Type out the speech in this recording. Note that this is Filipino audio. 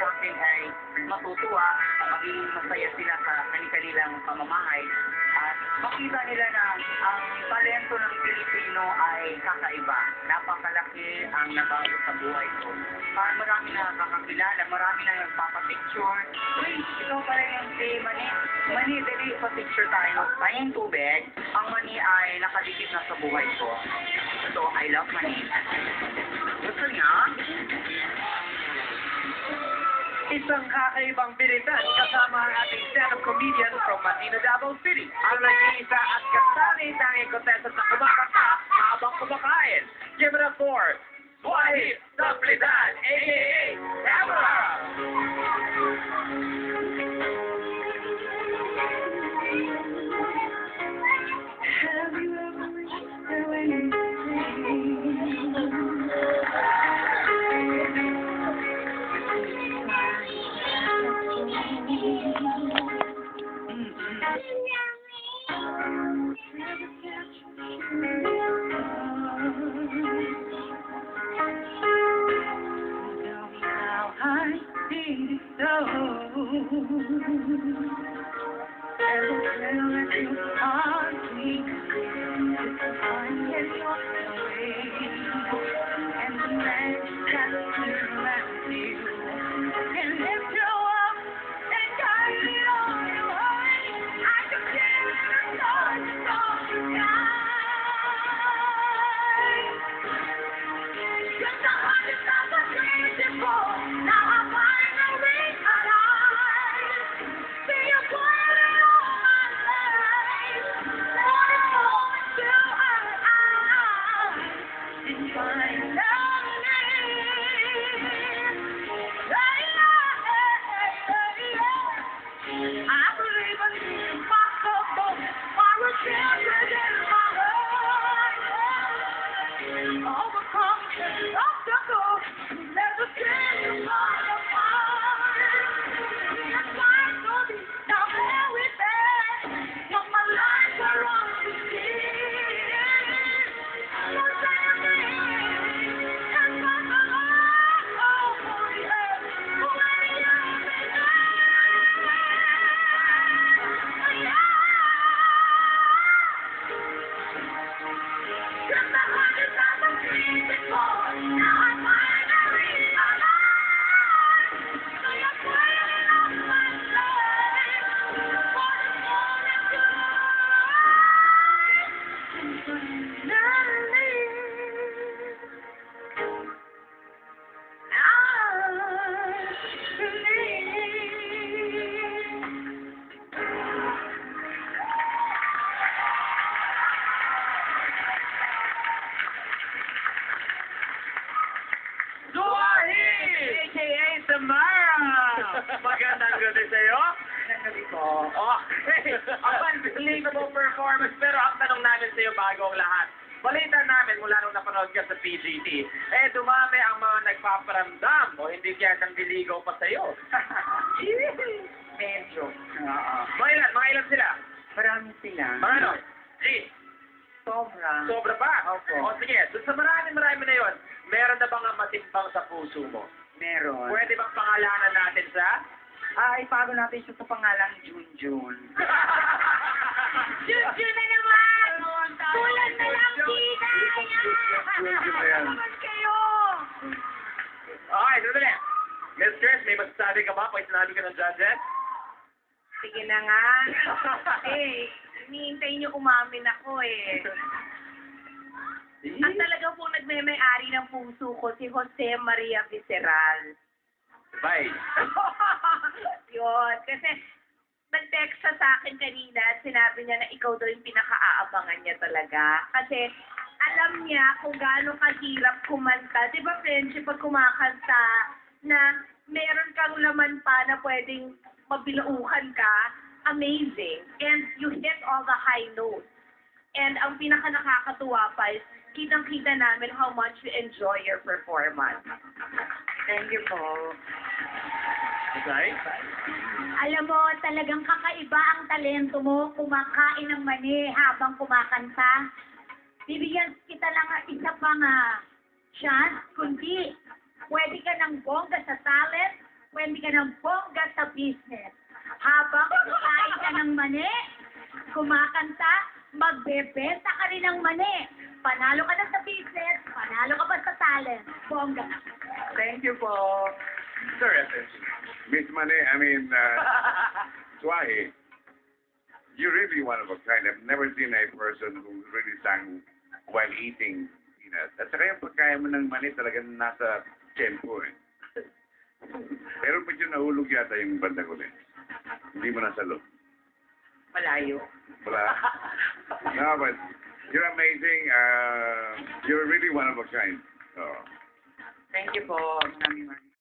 supportin ay matutuwa, maging masaya sila sa kanilang pamamahay at makita nila na ang talento ng Pilipino ay kakaiba. Napakalaki ang nabago sa buhay ko. Marami na nakakakilala, marami na nagpapapicture. Uy, ikaw pala yung si Mani. Mani, dali pa-picture tayo. Tayong tubig, ang Mani ay nakadikit na sa buhay ko. So, I love Mani. Gusto niya? Isang kakaibang bilitan kasama ang ating stand-up comedian from Manila, Davao City. Ang nag-iisa at kasali-tanging contestant na kumakanta habang kumakain. Give it up for Wahid Saplidan, a.k.a. Tamara! Have you ever wished there were anything? Magandang gabi sa'yo. Magandang gabi po. Okay. Ang unbelievable performance. Pero ang tanong namin sa'yo bago ang lahat. Balita namin mula nung napanood ka sa PGT, dumami ang mga nagpaparamdam o hindi kaya nang diligaw pa sa'yo. Medyo. Mga ilan sila? Marami sila. Mga ano? G. Sobra. Sobra pa? Opo. O sige, dun sa marami na yon, meron na bang matimbang sa puso mo? Meron. Pwede bang pangalanan natin sa? Ipago natin siya sa pangalang Junjun. Junjun na naman! Tulad na lang, Tina! Ayan! naman kayo! Okay, sandali. Miss Chris, may masasabi ka ba pag sinabi ka ng judges? Sige na nga. Hinihintay niyo umamin ako eh. Ang talaga pong nagme-may-ari ng puso ko, si Jose Maria Visceral. Bye. Yun. Kasi nag-text siya sa akin kanina at sinabi niya na ikaw daw yung pinaka-aabangan niya talaga. Kasi alam niya kung gaano kahirap kumanta. Di ba, friendship, pag kumakanta na meron kang laman pa na pwedeng mabilauhan ka, amazing. And you hit all the high notes. And ang pinaka-nakakatuwa pa is kitang-kita namin how much we enjoy your performance. Thank you po. Okay? Alam mo, talagang kakaiba ang talento mo, kumakain ng mani habang kumakanta. Bibigyan kita lang isa pang chance, kundi pwede ka ng bongga sa talent pwede ka ng bongga sa business. Habang kumakain ka ng mani, kumakanta, magbebenta ka rin ng mani. Panalo ka na sa business, panalo ka pa sa talent. Bongga. Thank you po. Sir, Esther. Miss Mane, Swahi, you're really one of a kind. I've never seen a person who really sang while eating peanuts. At saka yung pagkain mo ng mani talagang nasa tempo eh. Pero pag yun nahulog yata yung bandang uli. Hindi mo nasalo. Malayo. Wala. No, but you're amazing. You're really one of a kind. Oh. Thank you po. Maraming